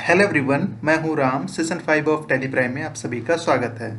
Hello everyone, मैं हूं Ram. Season 5 of Tally Prime में आप सभी का स्वागत है।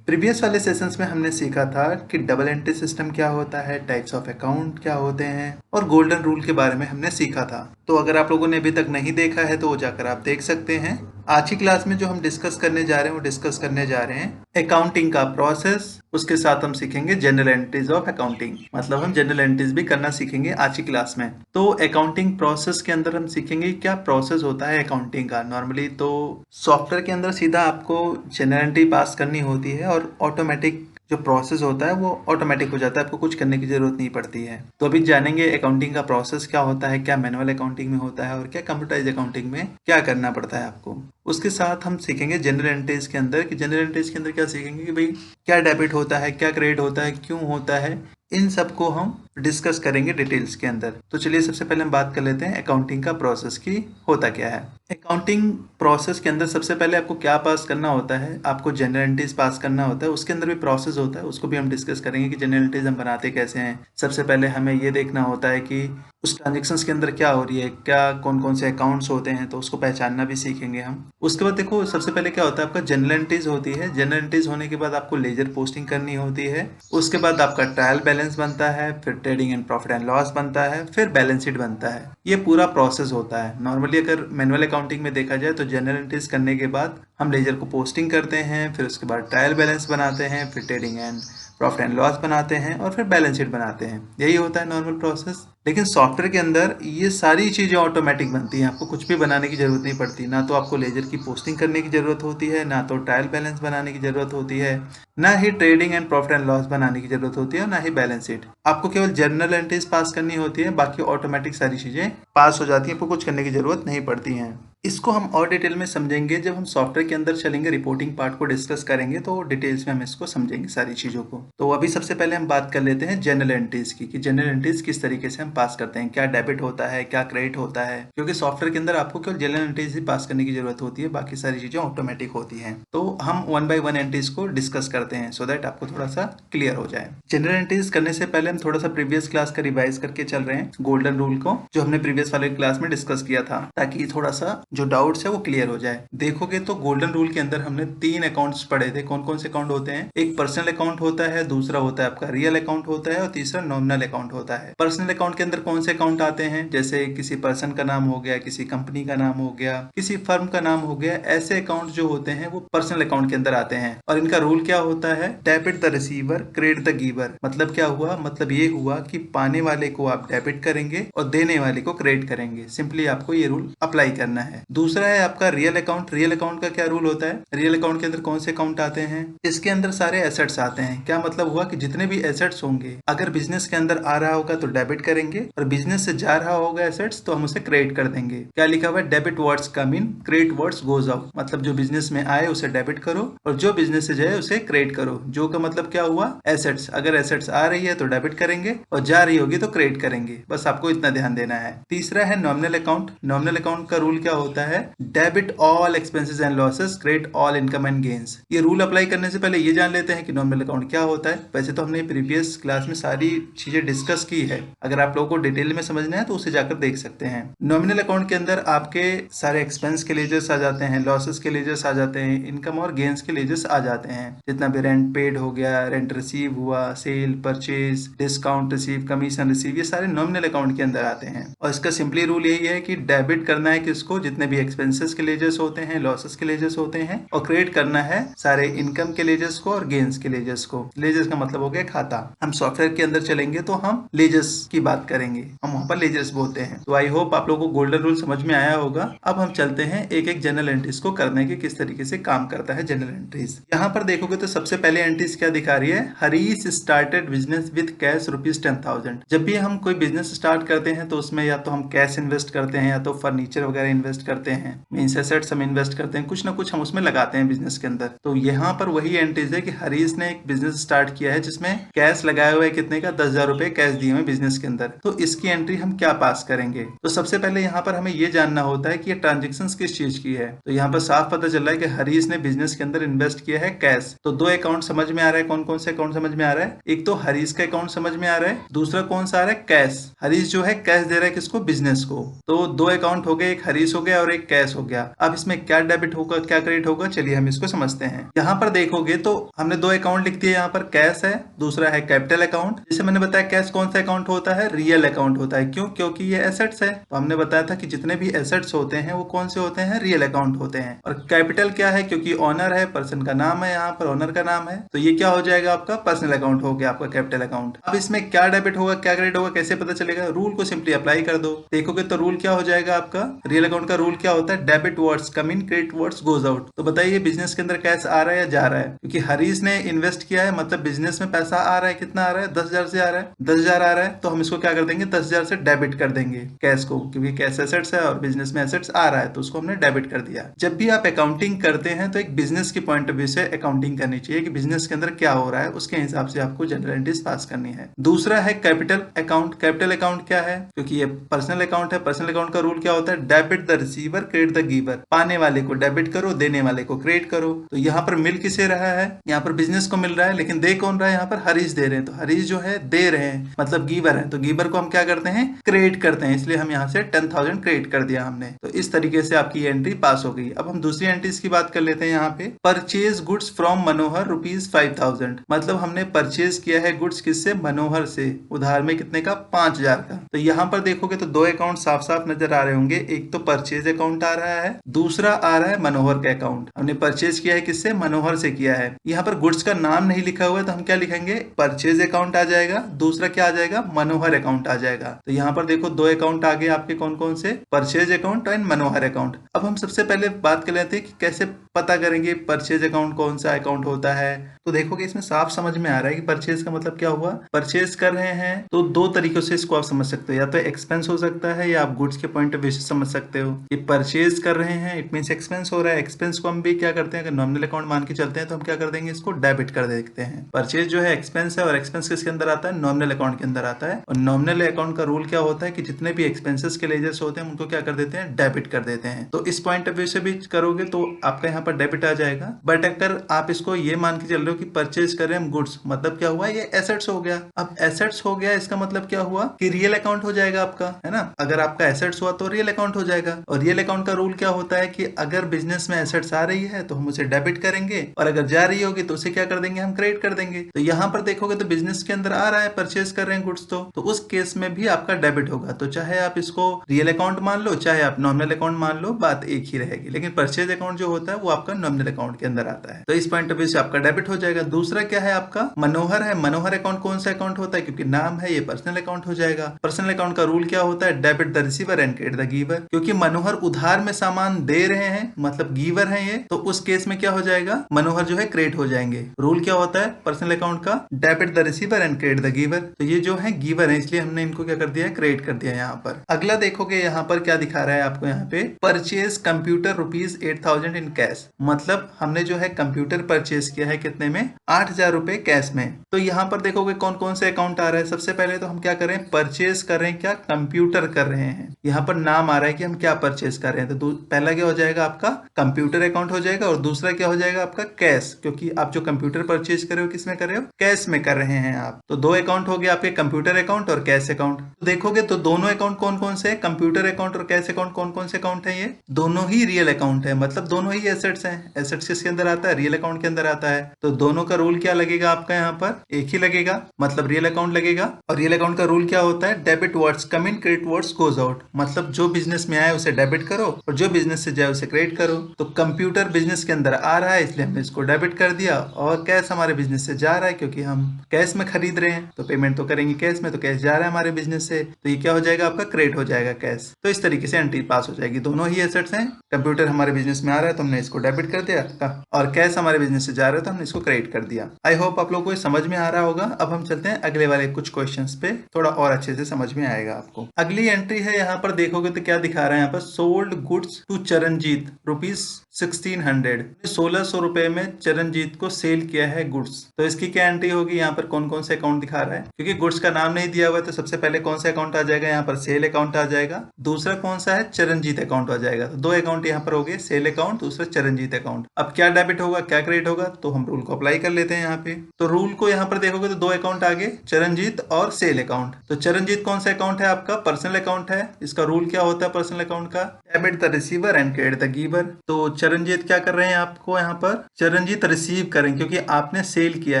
प्रीवियस वाले सेशंस में हमने सीखा था कि डबल एंट्री सिस्टम क्या होता है, टाइप्स ऑफ अकाउंट क्या होते हैं और गोल्डन रूल के बारे में हमने सीखा था। तो अगर आप लोगों ने अभी तक नहीं देखा है तो वो जाकर आप देख सकते हैं। आज की क्लास में जो हम डिस्कस करने जा रहे हैं वो डिस्कस करने जा रहे हैं अकाउंटिंग का प्रोसेस। उसके साथ हम सीखेंगे जनरल एंट्रीज ऑफ अकाउंटिंग, मतलब हम जनरल एंट्रीज भी करना सीखेंगे आज की क्लास में। तो अकाउंटिंग प्रोसेस के अंदर हम सीखेंगे क्या प्रोसेस होता है अकाउंटिंग का। नॉर्मली तो सॉफ्टवेयर के अंदर सीधा आपको जनरल एंट्री पास करनी होती है और ऑटोमेटिक जो प्रोसेस होता है वो ऑटोमेटिक हो जाता है, आपको कुछ करने की जरूरत नहीं पड़ती है। तो अभी जानेंगे अकाउंटिंग का प्रोसेस क्या होता है, क्या मैनुअल अकाउंटिंग में होता है और क्या कंप्यूटराइज अकाउंटिंग में क्या करना पड़ता है आपको। उसके साथ हम सीखेंगे जनरल एंट्रीज के अंदर कि जनरल एंट्रीज के अंदर क्या सीखेंगे कि भाई क्या डेबिट होता है, क्या क्रेडिट होता है, क्यों होता है, इन सब को हम डिस्कस करेंगे डिटेल्स के अंदर। तो चलिए सबसे पहले हम बात कर लेते हैं अकाउंटिंग का प्रोसेस की होता क्या है। अकाउंटिंग प्रोसेस के अंदर सबसे पहले आपको क्या पास करना होता है, आपको जनरल एंट्रीज पास करना होता है। उसके अंदर भी प्रोसेस होता है, उसको भी हम डिस्कस करेंगे कि जनरल एंट्रीज हम बनाते कैसे हैं। सबसे पहले हमें ये देखना होता है कि उस ट्रांजेक्शन्स के अंदर क्या हो रही है, क्या कौन कौन से अकाउंट्स होते हैं, तो उसको पहचानना भी सीखेंगे हम। उसके बाद देखो सबसे पहले क्या होता है, आपका जनरल एंट्रीज होती है। जनरल एंट्रीज होने के बाद आपको लेजर पोस्टिंग करनी होती है। उसके बाद आपका ट्रायल बैलेंस बनता है, फिर trading and profit and loss बनता है, फिर बैलेंस शीट बनता है। ये पूरा प्रोसेस होता है। नॉर्मली अगर मैनुअल अकाउंटिंग में देखा जाए तो जनरल एंट्रीज करने के बाद हम लेजर को पोस्टिंग करते हैं, फिर उसके बाद ट्रायल बैलेंस बनाते हैं, फिर trading and profit and loss बनाते हैं और फिर बैलेंस शीट बनाते हैं। यही होता है नॉर्मल प्रोसेस। लेकिन सॉफ्टवेयर के अंदर ये सारी चीज़ें ऑटोमेटिक बनती हैं, आपको कुछ भी बनाने की ज़रूरत नहीं पड़ती। ना तो आपको लेजर की पोस्टिंग करने की ज़रूरत होती है, ना तो ट्रायल बैलेंस बनाने की ज़रूरत होती है, ना ही trading and profit and loss बनाने की ज़रूरत होती है, ना ही बैलेंस शीट। आपको केवल जर्नल एंट्रीज पास करनी होती है, बाकी ऑटोमेटिक सारी चीज़ें पास हो जाती हैं, आपको कुछ करने की ज़रूरत नहीं पड़ती हैं। इसको हम और डिटेल में समझेंगे जब हम सॉफ्टवेयर के अंदर चलेंगे, रिपोर्टिंग पार्ट को डिस्कस करेंगे तो डिटेल्स में हम इसको समझेंगे सारी चीज़ों को। तो अभी सबसे पहले हम बात कर लेते हैं जनरल एंट्रीज की कि जनरल एंट्रीज किस तरीके से हम पास करते हैं, क्या डेबिट होता है, क्या क्रेडिट होता है। क्योंकि सॉफ्टवेयर के अंदर आपको केवल जनरल एंट्रीज ही पास करने की जरूरत होती है, बाकी सारी चीज़ें ऑटोमेटिक होती हैं। तो हम 1 बाय 1 एंट्रीज को डिस्कस करते हैं सो दैट आपको थोड़ा सा क्लियर हो जाए। जनरल एंट्रीज करने से पहले हम थोड़ा सा प्रीवियस क्लास का रिवाइज करके चल रहे हैं गोल्डन रूल को, जो हमने प्रीवियस वाले क्लास में डिस्कस किया था, ताकि थोड़ा सा जो डाउट्स है वो क्लियर हो जाए। देखोगे तो गोल्डन रूल के अंदर हमने 3 अकाउंट्स पढ़े थे। कौन कौन से अकाउंट होते हैं, एक पर्सनल अकाउंट होता है, दूसरा होता है आपका रियल अकाउंट होता है और तीसरा नॉमिनल अकाउंट होता है। पर्सनल अकाउंट के अंदर कौन से अकाउंट आते हैं, जैसे किसी पर्सन का नाम हो गया, किसी कंपनी का नाम हो गया, किसी फर्म का नाम हो गया, ऐसे अकाउंट जो होते हैं वो पर्सनल अकाउंट के अंदर आते हैं। और इनका रूल क्या होता है, debit the receiver credit the giver. मतलब क्या हुआ, मतलब ये हुआ कि पाने वाले को आप डेबिट करेंगे और देने वाले को क्रेडिट करेंगे। सिंपली आपको ये रूल अप्लाई करना है। दूसरा है आपका रियल अकाउंट। रियल अकाउंट का क्या रूल होता है, रियल अकाउंट के अंदर कौन से अकाउंट आते हैं, इसके अंदर सारे एसेट्स आते हैं। क्या मतलब हुआ कि जितने भी एसेट्स होंगे, अगर बिजनेस के अंदर आ रहा होगा तो डेबिट करेंगे और बिजनेस से जा रहा होगा एसेट्स तो हम उसे क्रेडिट कर देंगे। क्या लिखा हुआ है, debit words come in credit words goes out. मतलब जो बिजनेस में आए उसे डेबिट करो और जो बिजनेस से जाए उसे क्रेडिट करो। जो का मतलब क्या हुआ, एसेट्स। अगर एसेट्स आ रही है तो डेबिट करेंगे और जा रही होगी तो क्रेडिट करेंगे। बस आपको इतना ध्यान देना है। तीसरा है नॉमिनल अकाउंट। नॉमिनल अकाउंट का रूल क्या होता है, debit all expenses and losses credit all income and gains. ये रूल अप्लाई करने से पहले ये जान लेते हैं कि नॉमिनल अकाउंट क्या होता है। वैसे तो हमने प्रीवियस क्लास में सारी चीजें डिस्कस की है, अगर आप लोगों को डिटेल में समझना है तो उसे जाकर देख सकते हैं। नॉमिनल अकाउंट के अंदर आपके सारे एक्सपेंस के लेजर्स आ जाते हैं, लॉसेस के लेजर्स आ जाते हैं, इनकम और गेन्स के लेजर्स आ जाते हैं। जितना भी रेंट पेड हो गया, रेंट रिसीव हुआ, cell purchase, discount receive, commission receive, ये सारे नॉमिनल अकाउंट के अंदर आते हैं। और इसका सिंपली रूल यही है कि डेबिट करना है किसको, जितने भी एक्सपेंसेस के लेजर्स होते हैं, लॉसेस के लेजर्स होते हैं, और क्रेडिट करना है सारे इनकम के लेजर्स को और गेन्स के लेजर्स को। लेजर्स का मतलब हो गया खाता। हम सॉफ्टवेयर के अंदर चलेंगे तो हम लेजर्स की बात करेंगे, हम वहां पर लेजर्स बोलते हैं। तो आई होप आप लोगों को गोल्डन रूल समझ में आया होगा। अब हम चलते हैं एक एक जनरल एंट्रीज को करने के, किस तरीके से काम करता है जनरल एंट्रीज। यहाँ पर देखोगे तो सबसे पहले एंट्रीज क्या दिखा रही है, Harish started business with cash ₹10,000। जब भी हम कोई बिजनेस स्टार्ट करते हैं तो उसमें या तो हम कैश इन्वेस्ट करते हैं या तो फर्नीचर वगैरह इन्वेस्ट करते हैं, मींस एसेट्स हम इन्वेस्ट करते हैं, कुछ ना कुछ हम उसमें लगाते हैं बिजनेस के अंदर। तो यहाँ पर वही एंट्रीज है कि हरीश ने एक बिजनेस स्टार्ट किया है जिसमें कैश लगाया हुआ है, कितने का, 10,000 रुपए कैश दिए हुए बिजनेस के अंदर। तो इसकी एंट्री हम क्या पास करेंगे, तो सबसे पहले यहाँ पर हमें ये जानना होता है कि ये ट्रांजेक्शन किस चीज की है। तो यहाँ पर साफ पता चल रहा है कि हरीश ने बिजनेस के अंदर इन्वेस्ट किया है कैश। तो दो अकाउंट समझ में आ रहा है, कौन कौन से अकाउंट समझ में आ रहा है, एक तो हरीश का अकाउंट समझ में आ रहा है, दूसरा कौन सा आ रहा है, कैश। हरीश जो है कैश दे रहा है किसको, बिजनेस को। तो दो अकाउंट हो गए, एक हरीश हो गया गया और एक कैश हो गया। अब इसमें क्या डेबिट होगा क्या क्रेडिट होगा, चलिए हम इसको समझते हैं। यहाँ पर देखोगे तो हमने दो अकाउंट लिख दिए, यहाँ पर कैश है, दूसरा है कैपिटल अकाउंट। जैसे मैंने बताया कैश कौन सा अकाउंट होता है, रियल अकाउंट होता है। क्यों? क्योंकि ये एसेट्स है। तो हमने बताया था कि जितने भी एसेट्स होते हैं वो कौन से होते हैं, रियल अकाउंट होते हैं। और कैपिटल क्या है, क्योंकि ओनर है, पर्सन का नाम है, यहाँ पर ओनर का नाम है, तो ये क्या हो जाएगा आपका पर्सनल अकाउंट हो गया, आपका कैपिटल अकाउंट। अब इसमें क्या डेबिट होगा क्या क्रेडिट होगा कैसे पता चलेगा, रूल को सिंपली अप्लाई कर दो। देखोगे तो रूल क्या हो जाएगा आपका, रियल अकाउंट का रूल क्या होता है, डेबिट वर्ड्स कम इन, क्रेडिट वर्ड्स गोज आउट। तो बताइए बिजनेस के अंदर कैश आ रहा है या जा रहा है, क्योंकि हरीश ने इन्वेस्ट किया है, मतलब बिजनेस में पैसा आ रहा है। कितना आ रहा है, 10,000 से आ रहा है, 10,000 आ रहा है, तो हम इसको क्या कर देंगे, 10,000 से डेबिट कर देंगे कैश को, क्योंकि कैश एसेट्स है और बिजनेस में एसेट्स आ रहा है, तो उसको हमने डेबिट कर दिया। जब भी आप अकाउंटिंग करते हैं तो एक बिजनेस के पॉइंट ऑफ व्यू से अकाउंटिंग करनी चाहिए कि बिजनेस के अंदर क्या हो रहा है, उसके हिसाब से आपको जनरल एंट्रीज पास करनी है। दूसरा है कैपिटल अकाउंट। कैपिटल अकाउंट क्या है, क्योंकि ये पर्सनल अकाउंट है, पर्सनल अकाउंट का रूल क्या होता है, debit the receiver credit the giver. पाने वाले को डेबिट करो, देने वाले को क्रेडिट करो। तो यहाँ पर मिल किसे रहा है, यहाँ पर बिजनेस को मिल रहा है, लेकिन दे कौन रहा है, यहाँ पर हरीश दे रहे हैं। तो हरीश जो है दे रहे हैं, मतलब गिवर है, तो गिवर को हम क्या करते हैं, क्रेडिट करते हैं, इसलिए हम यहाँ से 10,000 क्रेडिट कर दिया हमने। तो इस तरीके से आपकी एंट्री पास हो गई। अब हम दूसरी एंट्रीज की बात कर लेते हैं। यहाँ पे परचेज गुड्स फ्रॉम मनोहर ₹5,000, मतलब हमने परचेज किया है गुड्स किससे, मनोहर से, उधार में कितने का, 5,000 का। तो यहाँ पर देखोगे तो दो अकाउंट साफ साफ नजर आ रहे होंगे, एक तो परचेज अकाउंट आ रहा है, दूसरा आ रहा है मनोहर का अकाउंट। हमने परचेज किया है किससे, मनोहर से किया है। यहाँ पर गुड्स का नाम नहीं लिखा हुआ है, तो हम क्या लिखेंगे, परचेज अकाउंट आ जाएगा, दूसरा क्या आ जाएगा, मनोहर अकाउंट आ जाएगा। तो यहाँ पर देखो दो अकाउंट आ गए आपके, कौन कौन से, purchase account and Manohar account. अब हम सबसे पहले बात कर लेते हैं कि कैसे पता करेंगे परचेज अकाउंट कौन सा अकाउंट होता है। तो देखोगे इसमें साफ समझ में आ रहा है कि परचेज का मतलब क्या हुआ, परचेज कर रहे हैं तो दो तरीकों से इसको आप समझ सकते हो, या तो एक्सपेंस हो सकता है या आप गुड्स के पॉइंट ऑफ व्यू से समझ सकते हो। ये परचेज कर रहे हैं इट मींस एक्सपेंस हो रहा है। एक्सपेंस को हम भी क्या करते हैं, अगर नॉमिनल अकाउंट मान के चलते हैं तो हम क्या कर देंगे, इसको डेबिट कर देते हैं। परचेज जो है एक्सपेंस है, और एक्सपेंस किसके अंदर आता है, नॉमिनल अकाउंट के अंदर आता है। और नॉमिनल अकाउंट का रूल क्या होता है कि जितने भी एक्सपेंसेस के लेजर्स होते हैं उनको क्या कर देते हैं, डेबिट कर देते हैं। तो इस पॉइंट ऑफ व्यू से भी करोगे तो आपका यहाँ पर डेबिट आ जाएगा। बट अगर आप इसको ये मान के चल रहे हो कि परचेज कर रहे हैं गुड्स, मतलब क्या हुआ, ये एसेट्स हो गया। अब एसेट्स हो गया, इसका मतलब क्या हुआ कि रियल अकाउंट हो जाएगा आपका, है ना। अगर आपका एसेट्स हुआ तो रियल अकाउंट हो जाएगा। और रियल अकाउंट का रूल क्या होता है कि अगर बिजनेस में एसेट्स आ रही है तो हम उसे डेबिट करेंगे, और अगर जा रही होगी तो उसे क्या कर देंगे, हम क्रेडिट कर देंगे। तो यहाँ पर देखोगे तो बिजनेस के अंदर आ रहा है, परचेज कर रहे हैं गुड्स, तो उस केस में भी आपका डेबिट होगा। तो चाहे आप इसको रियल अकाउंट मान लो, चाहे आप नॉमिनल अकाउंट मान लो, बात एक ही रहेगी। लेकिन परचेज अकाउंट जो होता है वो आपका नॉमिनल अकाउंट के अंदर आता है, तो इस पॉइंट ऑफ व्यू से आपका डेबिट हो जाएगा। दूसरा क्या है आपका, मनोहर है। मनोहर अकाउंट कौन सा अकाउंट होता है, क्योंकि नाम है, ये पर्सनल अकाउंट हो जाएगा। पर्सनल अकाउंट का रूल क्या होता है, debit the receiver and credit the giver. क्योंकि मनोहर उधार में सामान दे रहे हैं, मतलब गिवर है ये, तो उस केस में क्या हो जाएगा, मनोहर जो है क्रेडिट हो जाएंगे। रूल क्या होता है पर्सनल अकाउंट का, debit the receiver and credit the giver. तो ये जो है गिवर है, इसलिए हमने इनको क्या कर दिया है, क्रेडिट कर दिया। यहाँ पर अगला देखोगे, यहाँ पर क्या दिखा रहा है आपको, यहाँ पे परचेज कंप्यूटर ₹8,000 इन कैश, मतलब हमने जो है कंप्यूटर परचेज किया है कितने में, 8,000 रुपए कैश में। तो यहाँ पर देखोगे कौन कौन से अकाउंट आ रहा है। सबसे पहले तो हम क्या करें, परचेज कर रहे हैं, क्या कंप्यूटर कर रहे हैं। यहाँ पर नाम आ रहा है कि हम क्या परचेज कर रहे हैं, तो पहला क्या हो जाएगा आपका कंप्यूटर अकाउंट हो जाएगा, और दूसरा क्या हो जाएगा आपका कैश, क्योंकि आप जो कंप्यूटर परचेज कर रहे हो किसमें कर रहे हो, कैश में कर रहे हैं आप। तो दो अकाउंट हो गए आपके, कंप्यूटर अकाउंट और कैश अकाउंट। तो देखोगे तो दोनों अकाउंट कौन कौन से, कंप्यूटर अकाउंट और कैश अकाउंट कौन कौन से अकाउंट है, ये दोनों ही रियल अकाउंट है, मतलब दोनों ही एसेट्स हैं। एसेट्स किसके अंदर आता है, रियल अकाउंट के अंदर आता है। तो दोनों का रूल क्या लगेगा आपका, यहाँ पर एक ही लगेगा, मतलब रियल अकाउंट लगेगा। और रियल अकाउंट का रूल क्या होता है, डेबिट वर्ड्स कम इन, क्रेडिट वर्ड्स गोज आउट, मतलब जो बिजनेस में आए उसे डेबिट करो और जो बिजनेस से जाए उसे क्रेडिट करो। तो कंप्यूटर बिजनेस के अंदर आ रहा है इसलिए हमने इसको डेबिट कर दिया, और कैश हमारे बिजनेस से जा रहा है क्योंकि हम कैश में खरीद रहे हैं, तो पेमेंट तो करेंगे कैश में, तो कैश जा रहा है हमारे बिजनेस से, तो ये क्या हो जाएगा आपका, क्रेडिट हो जाएगा कैश। तो इस तरीके से एंट्री पास हो जाएगी। दोनों ही एसेट्स हैं, कंप्यूटर हमारे बिजनेस में आ रहा है तो हमने इसको डेबिट कर दिया, और कैश हमारे बिजनेस से जा रहा है तो हमने इसको क्रेडिट कर दिया। आई होप आप लोगों को समझ में आ रहा होगा। अब हम चलते हैं अगले वाले कुछ क्वेश्चंस पे, थोड़ा और अच्छे से समझ में आएगा आपको। अगली एंट्री है, यहाँ पर देखोगे तो क्या दिखा रहा है, यहाँ पर सोल्ड गुड्स टू चरणजीत ₹1,600, 1,600 रुपए में चरणजीत को सेल किया है गुड्स। तो इसकी क्या एंट्री होगी, यहाँ पर कौन कौन से अकाउंट दिखा रहा है, क्योंकि गुड्स का नाम नहीं दिया हुआ है, तो सबसे पहले कौन सा अकाउंट आ जाएगा, यहाँ पर सेल अकाउंट आ जाएगा। दूसरा कौन सा है, चरणजीत अकाउंट आ जाएगा। तो दो अकाउंट यहाँ पर हो गए, सेल अकाउंट, दूसरा चरणजीत अकाउंट। अब क्या डेबिट होगा क्या क्रेडिट होगा, तो हम रूल को अप्लाई कर लेते हैं यहाँ पे। तो रूल को यहाँ पर देखोगे तो दो अकाउंट आगे, चरणजीत और सेल अकाउंट। तो चरणजीत कौन सा अकाउंट है आपका, पर्सनल अकाउंट है। इसका रूल क्या होता है पर्सनल अकाउंट का, का, debit the receiver and credit the giver. तो चरणजीत क्या कर रहे हैं आपको यहाँ पर, चरणजीत रिसीव करें क्योंकि आपने सेल किया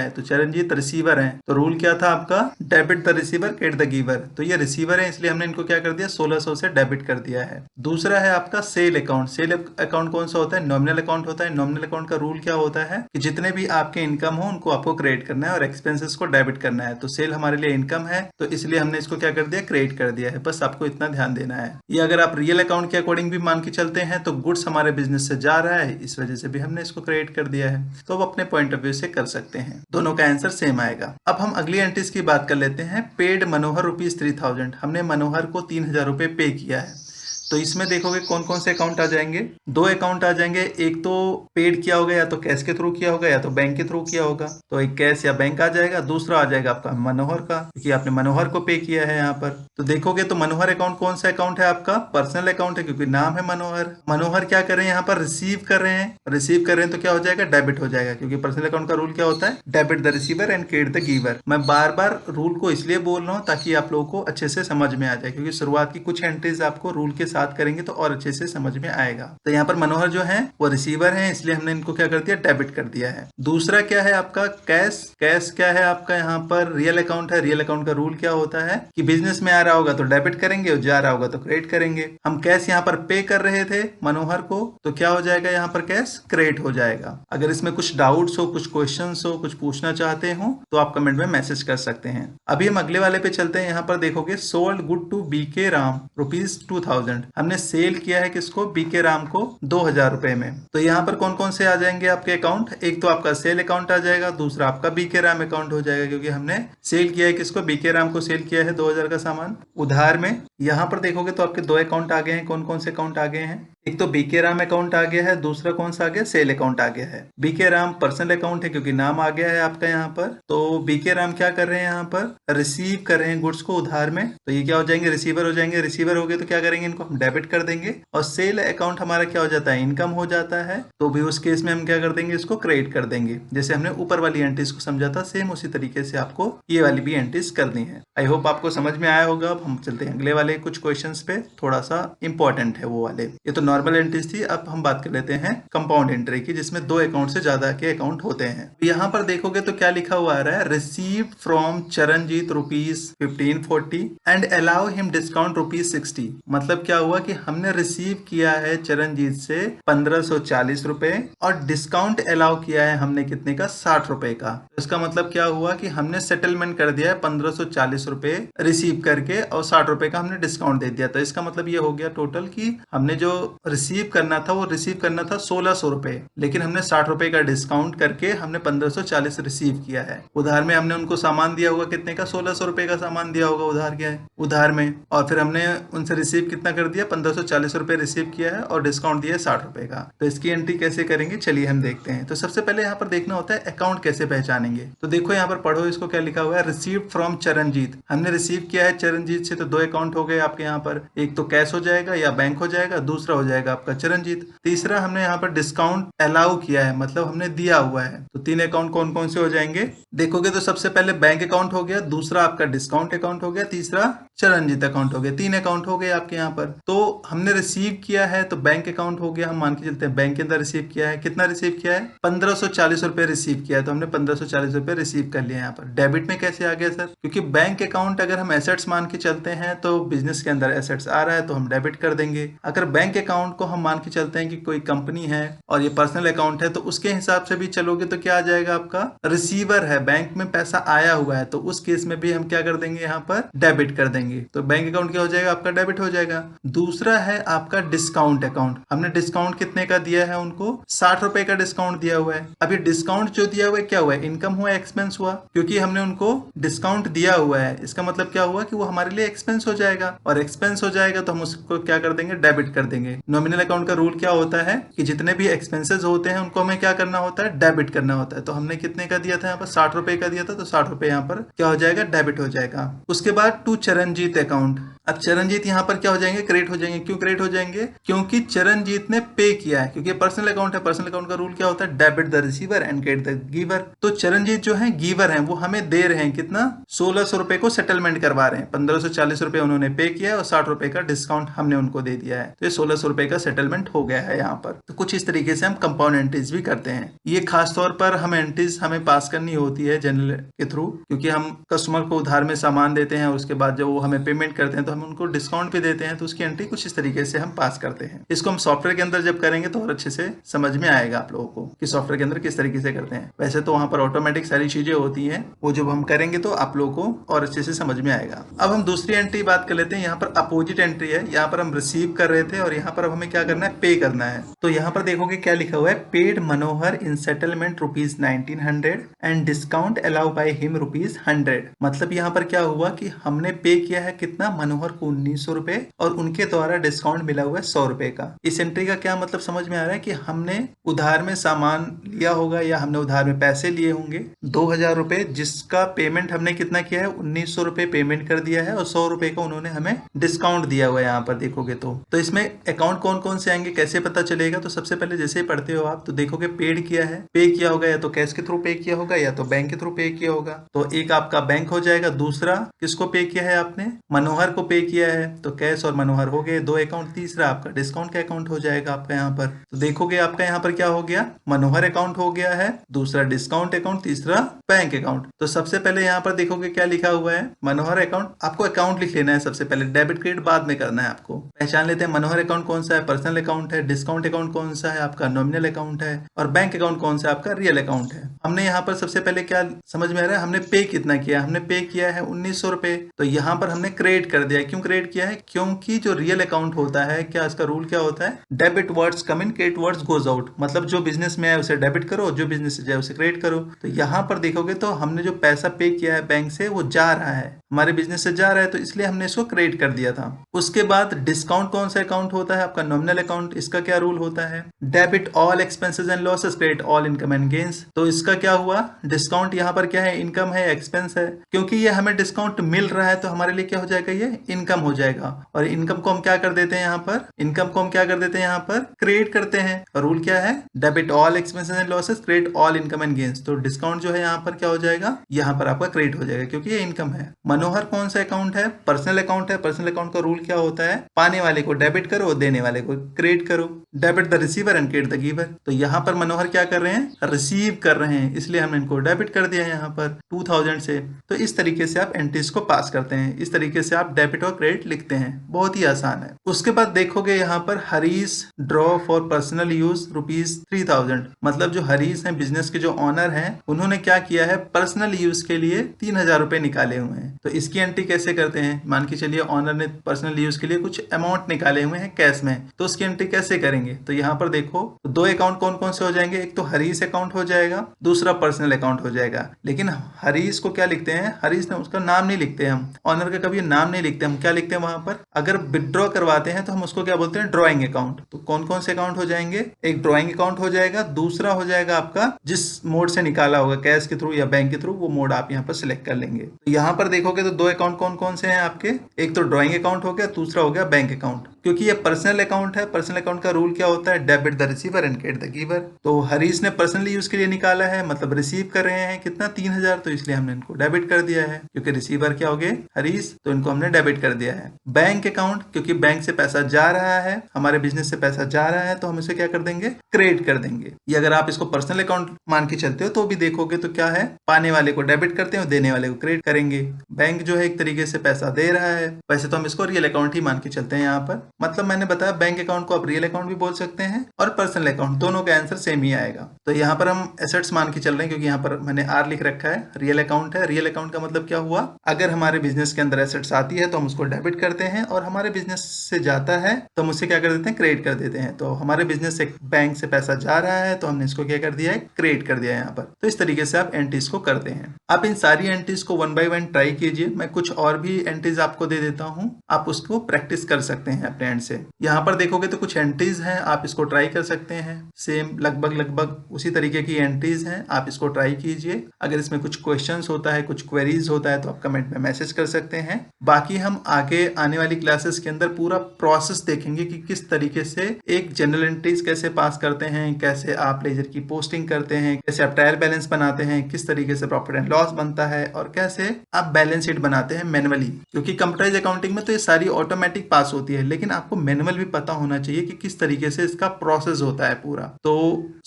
है, तो चरणजीत रिसीवर हैं, तो रूल क्या था आपका, debit the receiver credit the giver. तो ये रिसीवर है इसलिए हमने इनको क्या कर दिया, 1600 से डेबिट कर दिया है। दूसरा है आपका सेल अकाउंट। सेल अकाउंट कौन सा होता है, नॉमिनल अकाउंट होता है। नॉमिनल अकाउंट का रूल क्या होता है कि जितने भी आपके इनकम हो उनको आपको क्रेडिट करना है और एक्सपेंसेस को डेबिट करना है। तो सेल हमारे लिए इनकम है, तो इसलिए हमने इसको क्या कर दिया, क्रेडिट कर दिया है। बस आपको इतना ध्यान देना है। ये अगर आप रियल अकाउंट के अकॉर्डिंग भी मान के चलते हैं तो गुड्स हमारे बिजनेस से जा रहा है, इस वजह से भी हमने इसको क्रेडिट कर दिया है। तो अब अपने पॉइंट ऑफ व्यू से कर सकते हैं, दोनों का आंसर सेम आएगा। अब हम अगली एंट्रीज की बात कर लेते हैं। पेड मनोहर ₹3000, हमने मनोहर को 3000 रुपए पे किया है। तो इसमें देखोगे कौन कौन से अकाउंट आ जाएंगे, दो अकाउंट आ जाएंगे। एक तो पेड किया होगा या तो कैश के थ्रू किया होगा या तो बैंक के थ्रू किया होगा, तो एक कैश या बैंक आ जाएगा। दूसरा आ जाएगा आपका मनोहर का, क्योंकि आपने मनोहर को पे किया है यहाँ पर। तो देखोगे तो मनोहर अकाउंट कौन सा अकाउंट है आपका, पर्सनल अकाउंट है, क्योंकि नाम है मनोहर। मनोहर क्या कर रहे हैं यहाँ पर, रिसीव कर रहे हैं। रिसीव कर रहे हैं तो क्या हो जाएगा, डेबिट हो जाएगा, क्योंकि पर्सनल अकाउंट का रूल क्या होता है, debit the receiver and credit the giver. मैं बार बार रूल को इसलिए बोल रहा हूँ ताकि आप लोगों को अच्छे से समझ में आ जाए, क्योंकि शुरुआत की कुछ एंट्रीज आपको रूल के साथ करेंगे तो और अच्छे से समझ में आएगा। तो यहाँ पर मनोहर जो है वो रिसीवर है, इसलिए हमने इनको क्या कर दिया, डेबिट कर दिया है। दूसरा क्या है आपका, कैश। कैश क्या है आपका यहाँ पर, रियल अकाउंट है। रियल अकाउंट का रूल क्या होता है कि बिजनेस में आ रहा होगा तो डेबिट करेंगे और जा रहा होगा तो क्रेडिट करेंगे। हम कैश यहाँ पर पे कर रहे थे मनोहर को, तो क्या हो जाएगा यहाँ पर, कैश क्रेडिट हो जाएगा। अगर इसमें कुछ डाउट्स हो, कुछ क्वेश्चंस हो, कुछ पूछना चाहते हो तो आप कमेंट में मैसेज कर सकते हैं। अभी हम अगले वाले पे चलते हैं। यहाँ पर देखोगे sold good to BK Ram ₹2000, हमने सेल किया है किसको, बीके राम को 2000 रुपए में। तो यहाँ पर कौन कौन से आ जाएंगे आपके अकाउंट, एक तो आपका सेल अकाउंट आ जाएगा, दूसरा आपका बीके राम अकाउंट हो जाएगा, क्योंकि हमने सेल किया है किसको, बीके राम को सेल किया है 2000 का सामान उधार में। यहाँ पर देखोगे तो आपके दो अकाउंट आ गए हैं। कौन कौन से अकाउंट आ गए हैं, एक तो बीके राम अकाउंट आ गया है, दूसरा कौन सा आ गया, सेल अकाउंट आ गया है। बीके राम पर्सनल अकाउंट है क्योंकि नाम आ गया है आपका यहाँ पर। तो बीके राम क्या कर रहे हैं यहाँ पर, रिसीव कर रहे हैं गुड्स को उधार में, तो ये क्या हो जाएंगे, रिसीवर हो जाएंगे। रिसीवर हो गए तो क्या करेंगे, इनको हम डेबिट कर देंगे। और सेल अकाउंट हमारा क्या हो जाता है, इनकम हो जाता है, तो भी उस केस में हम क्या कर देंगे, इसको क्रेडिट कर देंगे। जैसे हमने ऊपर वाली एंट्रीज को समझा था, सेम उसी तरीके से आपको ये वाली भी एंट्रीज करनी है। आई होप आपको समझ में आया होगा। अब हम चलते हैं अगले वाले कुछ क्वेश्चंस पे, थोड़ा सा इंपॉर्टेंट है वो वाले। ये तो नॉर्मल एंट्रीज थी, अब हम बात कर लेते हैं कंपाउंड एंट्री की, जिसमें दो अकाउंट से ज्यादा के अकाउंट होते हैं। यहाँ पर देखोगे तो क्या लिखा हुआ आ रहा है, receive from Charanjit ₹1540 and allow him discount ₹60। मतलब क्या हुआ कि हमने रिसीव किया है चरणजीत से 1540 रुपए और डिस्काउंट अलाउ किया है हमने कितने का, 60 रुपए का। इसका मतलब क्या हुआ कि हमने सेटलमेंट कर दिया है 1540 रुपए रिसीव करके और 60 रुपए का हमने डिस्काउंट दे दिया। तो इसका मतलब ये हो गया टोटल कि हमने जो रिसीव करना था वो रिसीव करना था 1600 रुपए, लेकिन हमने 60 रुपए का डिस्काउंट करके हमने 1540 रिसीव किया है। उधार में हमने उनको सामान दिया होगा कितने का, 1600 रुपए का सामान दिया होगा उधार क्या है, उधार में, और फिर हमने उनसे रिसीव कितना कर दिया, 1540 रुपए रिसीव किया है और डिस्काउंट दिया है 60 रुपए का। तो इसकी एंट्री कैसे करेंगे, चलिए हम देखते हैं। तो सबसे पहले यहाँ पर देखना होता है अकाउंट कैसे पहचानेंगे। तो देखो यहाँ पर पढ़ो, इसको क्या लिखा हुआ है, रिसीव फ्रॉम चरणजीत। हमने रिसीव किया है चरणजीत से, तो दो अकाउंट हो गए आपके यहाँ पर, एक तो कैश हो जाएगा या बैंक हो जाएगा, दूसरा हो जाएगा आपका चरणजीत। तीसरा हमने यहाँ पर डिस्काउंट अलाउ किया है, मतलब हमने दिया हुआ है। तो तीन अकाउंट कौन कौन से हो जाएंगे, देखोगे तो सबसे पहले बैंक अकाउंट हो गया, दूसरा आपका डिस्काउंट अकाउंट हो गया, तीसरा चरणजीत अकाउंट हो गया। तीन अकाउंट हो गए आपके यहाँ पर। तो हमने रिसीव किया है तो बैंक अकाउंट हो गया, हम मान के चलते हैं बैंक के अंदर रिसीव किया है। कितना रिसीव किया है, 1540 रुपए रिसीव किया है, तो हमने 1540 रुपए रिसीव कर लिया। यहाँ पर डेबिट में कैसे आ गया सर, क्योंकि बैंक अकाउंट अगर हम एसेट्स मान के चलते हैं तो बिजनेस के अंदर एसेट्स आ रहा है तो हम डेबिट कर देंगे। अगर बैंक अकाउंट को हम मान के चलते हैं कि कोई कंपनी है और ये पर्सनल अकाउंट है तो उसके हिसाब से भी चलोगे तो क्या आ जाएगा, आपका रिसीवर है, बैंक में पैसा आया हुआ है, तो उस केस में भी हम क्या कर देंगे, यहाँ पर डेबिट कर देंगे। तो बैंक अकाउंट क्या हो जाएगा, आपका डेबिट हो जाएगा। दूसरा है आपका डिस्काउंट अकाउंट। हमने डिस्काउंट कितने का दिया है उनको, 60 रुपए का डिस्काउंट दिया हुआ है। अब ये डिस्काउंट जो दिया हुआ है क्या हुआ है, इनकम हुआ, एक्सपेंस हुआ, क्योंकि हमने उनको डिस्काउंट दिया हुआ है। इसका मतलब क्या हुआ कि वो हमारे लिए एक्सपेंस हो जाएगा, और एक्सपेंस हो जाएगा तो हम उसको क्या कर देंगे, डेबिट कर देंगे। नॉमिनल अकाउंट का रूल क्या होता है कि जितने भी एक्सपेंसेस होते हैं उनको हमें क्या करना होता है, डेबिट करना होता है। तो हमने कितने का दिया था यहाँ पर, 60 रुपए का दिया था, तो 60 रुपए यहाँ पर क्या हो जाएगा, डेबिट हो जाएगा। उसके बाद टू चरणजीत अकाउंट, अब चरणजीत यहाँ पर क्या हो जाएंगे, क्रेडिट हो जाएंगे। क्यों क्रेडिट हो जाएंगे? क्योंकि चरणजीत ने पे किया है, क्योंकि पर्सनल अकाउंट है। पर्सनल अकाउंट का रूल क्या होता है? Debit the receiver and credit the giver. तो चरणजीत जो है गिवर है, वो हमें दे रहे हैं कितना? 1600 रुपए को सेटलमेंट करवा रहे हैं। 1540 रुपए उन्होंने पे किया है और 60 रुपए का डिस्काउंट हमने उनको दे दिया है। तो ये 1600 रुपए का सेटलमेंट हो गया है यहाँ पर। तो कुछ इस तरीके से हम कंपाउंड एंट्रीज भी करते हैं। ये खासतौर पर हम एंट्रीज हमें पास करनी होती है जनरल के थ्रू, क्योंकि हम कस्टमर को उधार में सामान देते हैं, उसके बाद जब वो हमें पेमेंट करते हैं तो हम उनको डिस्काउंट भी देते हैं। तो उसकी एंट्री कुछ इस तरीके से हम पास करते हैं। इसको हम सॉफ्टवेयर के अंदर जब करेंगे तो और अच्छे से समझ में आएगा आप लोगों को कि सॉफ्टवेयर के अंदर किस तरीके से करते हैं। वैसे तो वहां पर ऑटोमेटिक सारी चीजें होती हैं, वो जब हम करेंगे तो आप लोगों को और अच्छे से समझ में आएगा। अब हम दूसरी एंट्री बात कर लेते हैं। यहाँ पर अपोजिट एंट्री है। यहाँ पर हम रिसीव कर रहे थे और यहाँ पर अब हमें क्या करना है? पे करना है। तो यहाँ पर देखोगे क्या लिखा हुआ है? Paid Manohar in settlement ₹1900 and discount allow by him ₹100। मतलब यहाँ पर क्या हुआ कि हमने पे किया है कितना? मनोहर को 1900 रुपए और उनके द्वारा डिस्काउंट मिला हुआ है 100 रुपए का। इस एंट्री का क्या मतलब समझ में आ रहा है कि हमने उधार में सामान लिया होगा या हमने उधार में पैसे लिए होंगे 2000 रुपए, जिसका पेमेंट हमने कितना किया है? 1900 रुपए पेमेंट कर दिया है और 100 रुपए का उन्होंने हमें डिस्काउंट दिया हुआ है। यहाँ पर देखोगे तो इसमें अकाउंट कौन कौन से आएंगे, कैसे पता चलेगा? तो सबसे पहले जैसे ही पढ़ते हो आप तो देखोगे पेड किया है, पे किया होगा या तो कैश के थ्रू पे किया होगा या तो बैंक के थ्रू पे किया होगा। तो एक आपका बैंक हो जाएगा, दूसरा किसको पे किया है आपने? मनोहर को पे किया है, तो कैश और मनोहर हो गए 2 अकाउंट। तीसरा आपका डिस्काउंट का अकाउंट हो जाएगा आपका यहाँ पर। तो देखोगे आपका यहाँ पर क्या हो गया? मनोहर अकाउंट हो गया है, दूसरा डिस्काउंट अकाउंट, तीसरा बैंक अकाउंट। तो सबसे पहले यहाँ पर देखोगे क्या लिखा हुआ है? मनोहर अकाउंट। आपको अकाउंट लिख लेना है सबसे पहले, डेबिट क्रेडिट बाद में करना है आपको। पहचान लेते हैं मनोहर अकाउंट कौन सा है? पर्सनल अकाउंट है। डिस्काउंट अकाउंट कौन सा है? आपका नॉमिनल अकाउंट है। और बैंक अकाउंट कौन सा है? आपका रियल अकाउंट है। हमने यहाँ पर सबसे पहले क्या समझ में आ रहा है? हमने पे कितना किया? हमने पे किया है 1900 रुपए। तो यहाँ पर हमने क्रेडिट कर दिया। क्यों क्रेडिट किया है? क्योंकि जो रियल अकाउंट होता है, क्या इसका रूल क्या होता है? डेबिट वर्ड्स कम इन, क्रेडिट वर्ड्स गोज आउट। मतलब जो बिजनेस में है उसे डेबिट करो, जो बिजनेस से जाए उसे क्रेडिट करो। तो यहाँ पर देखोगे तो हमने जो पैसा पे किया है बैंक से वो जा रहा है, हमारे बिजनेस से जा रहा है, तो इसलिए हमने इसको क्रेडिट कर दिया था। उसके बाद डिस्काउंट कौन सा अकाउंट होता है? आपका नॉमिनल अकाउंट। इसका क्या रूल होता है? Debit all expenses and losses, credit all income and gains. तो इसका क्या हुआ? डिस्काउंट यहाँ पर क्या है? इनकम है, एक्सपेंस है। क्योंकि ये हमें डिस्काउंट मिल रहा है तो हमारे लिए क्या हो जाएगा? ये इनकम हो जाएगा। और इनकम को हम क्या कर देते हैं यहाँ पर? इनकम को हम क्या कर देते हैं यहाँ पर? क्रेडिट करते हैं। रूल क्या है? Debit all expenses and losses, credit all income and gains. तो डिस्काउंट जो है यहाँ पर क्या हो जाएगा? यहाँ पर आपका क्रेडिट हो जाएगा क्योंकि ये इनकम है। मनोहर कौन सा अकाउंट है? पर्सनल अकाउंट है। पर्सनल अकाउंट का रूल क्या होता है? पाने वाले को डेबिट करो, देने वाले को क्रेडिट करो। Debit the receiver and credit the giver. तो यहाँ पर मनोहर क्या कर रहे हैं? रिसीव कर रहे हैं, इसलिए हमने इनको डेबिट कर दिया यहाँ पर 2000 से। तो इस तरीके से आप एंट्रीज को पास करते हैं। इस तरीके से आप डेबिट और क्रेडिट लिखते हैं। बहुत ही आसान है। उसके बाद देखोगे यहाँ पर Harish draw for personal use ₹3000। मतलब जो हरीश है, बिजनेस के जो ऑनर हैं, उन्होंने क्या किया है? पर्सनल यूज के लिए 3000 रुपए निकाले हुए हैं। तो इसकी एंट्री कैसे करते हैं? मान के चलिए ऑनर ने पर्सनल यूज के लिए कुछ अमाउंट निकाले हुए हैं कैश में, तो उसकी एंट्री कैसे करेंगे? तो यहाँ पर देखो तो 2 अकाउंट कौन कौन से हो जाएंगे? एक तो हरीश अकाउंट हो जाएगा, दूसरा पर्सनल अकाउंट हो जाएगा। लेकिन हरीश को क्या लिखते हैं? हरीश ने उसका नाम नहीं लिखते हम, ऑनर का कभी नाम नहीं लिखते हम। क्या लिखते हैं वहां पर? अगर विड्रॉ करवाते हैं तो हम उसको क्या बोलते हैं? Drawing account. तो कौन कौन से अकाउंट हो जाएंगे? एक ड्रॉइंग अकाउंट हो जाएगा, दूसरा हो जाएगा आपका जिस मोड से निकाला होगा, कैश के थ्रू या बैंक के थ्रू, वो मोड आप यहाँ पर सिलेक्ट कर लेंगे। तो यहाँ पर देखोगे तो 2 अकाउंट कौन कौन से हैं आपके? एक तो ड्रॉइंग अकाउंट हो गया, दूसरा हो गया बैंक अकाउंट। क्योंकि ये पर्सनल अकाउंट है, पर्सनल अकाउंट का रूल क्या होता है? Debit the receiver and credit the giver. तो हरीश ने पर्सनली यूज के लिए निकाला है, मतलब रिसीव कर रहे हैं कितना? 3000। तो इसलिए हमने इनको डेबिट कर दिया है, क्योंकि रिसीवर क्या हो गए? हरीश, तो इनको हमने डेबिट कर दिया है। बैंक अकाउंट, क्योंकि बैंक से पैसा जा रहा है, हमारे बिजनेस से पैसा जा रहा है, तो हम इसे क्या कर देंगे? क्रेडिट कर देंगे। ये अगर आप इसको पर्सनल अकाउंट मान के चलते हो तो भी देखोगे तो क्या है? पाने वाले को डेबिट करते हो, देने वाले को क्रेडिट करेंगे। बैंक जो है एक तरीके से पैसा दे रहा है, वैसे तो हम इसको रियल अकाउंट ही मान के चलते हैं यहाँ पर। मतलब मैंने बताया बैंक अकाउंट को आप रियल अकाउंट भी बोल सकते हैं और पर्सनल अकाउंट, दोनों का आंसर सेम ही आएगा। तो यहाँ पर हम एसेट्स मान के चल रहे हैं, क्योंकि यहाँ पर मैंने आर लिख रखा है। रियल अकाउंट है। रियल अकाउंट का मतलब क्या हुआ? अगर हमारे बिजनेस के अंदर एसेट्स आती है तो हम उसको डेबिट करते हैं, और हमारे बिजनेस से जाता है तो हम उससे क्या कर देते हैं? क्रेडिट कर देते हैं। तो हमारे बिजनेस से बैंक से पैसा जा रहा है तो हमने इसको क्या कर दिया है? क्रेडिट कर दिया है यहाँ पर। तो इस तरीके से आप एंट्रीज को करते हैं। आप इन सारी एंट्रीज को 1 by 1 ट्राई कीजिए। मैं कुछ और भी एंट्रीज आपको दे देता हूँ, आप उसको प्रैक्टिस कर सकते हैं अपने एंड से। यहाँ पर देखोगे तो कुछ एंट्रीज हैं, आप इसको ट्राई कर सकते हैं। सेम लगभग उसी तरीके की एंट्रीज हैं, आप इसको ट्राई कीजिए। अगर इसमें कुछ क्वेश्चंस होता है, कुछ क्वेरीज होता है, तो आप कमेंट में मैसेज कर सकते हैं। बाकी हम हम आगे आने वाली क्लासेस के अंदर पूरा प्रोसेस देखेंगे कि किस तरीके से एक जनरल एंट्रीज कैसे पास करते हैं, कैसे आप लेजर की पोस्टिंग करते हैं, कैसे आप ट्रायल बैलेंस बनाते हैं, किस तरीके से प्रॉफिट एंड लॉस बनता है और कैसे आप बैलेंस शीट बनाते हैं मैनुअली। क्योंकि कंप्यूटराइज अकाउंटिंग में तो ये सारी ऑटोमेटिक पास होती है, लेकिन आपको मैनुअल भी पता होना चाहिए कि किस तरीके से इसका प्रोसेस होता है पूरा। तो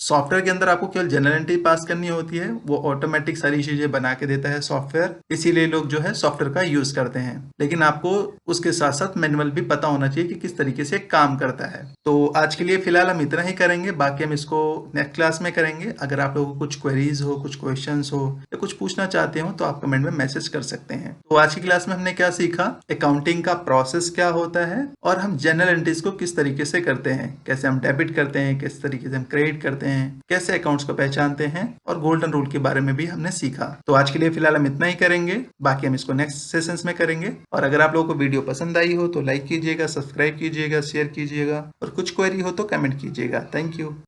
सॉफ्टवेयर के अंदर आपको केवल जनरल एंट्री पास करनी होती है, वो ऑटोमेटिक सारी चीजें बना के देता है सॉफ्टवेयर, इसीलिए लोग जो है सॉफ्टवेयर का यूज करते हैं। लेकिन आपको उसके साथ साथ मैनुअल भी पता होना चाहिए कि किस तरीके से काम करता है। तो आज के लिए फिलहाल हम इतना ही करेंगे, बाकी हम इसको नेक्स्ट क्लास में करेंगे। अगर आप लोगों को कुछ क्वेरीज हो, कुछ क्वेश्चंस हो या कुछ पूछना चाहते हो तो आप कमेंट में मैसेज कर सकते हैं। तो आज की क्लास में हमने क्या सीखा, अकाउंटिंग का प्रोसेस क्या होता है और हम जनरल एंट्रीज को किस तरीके से करते हैं, कैसे हम डेबिट करते हैं, किस तरीके से हम क्रेडिट करते हैं, कैसे अकाउंट्स को पहचानते हैं और गोल्डन रूल के बारे में भी हमने सीखा। तो आज के लिए फिलहाल हम इतना ही करेंगे, बाकी हम इसको नेक्स्ट सेशंस में करेंगे। और अगर आप लोगों को वीडियो पसंद आई हो तो लाइक कीजिएगा, सब्सक्राइब कीजिएगा, शेयर कीजिएगा और कुछ क्वेरी हो तो कमेंट कीजिएगा। Thank you.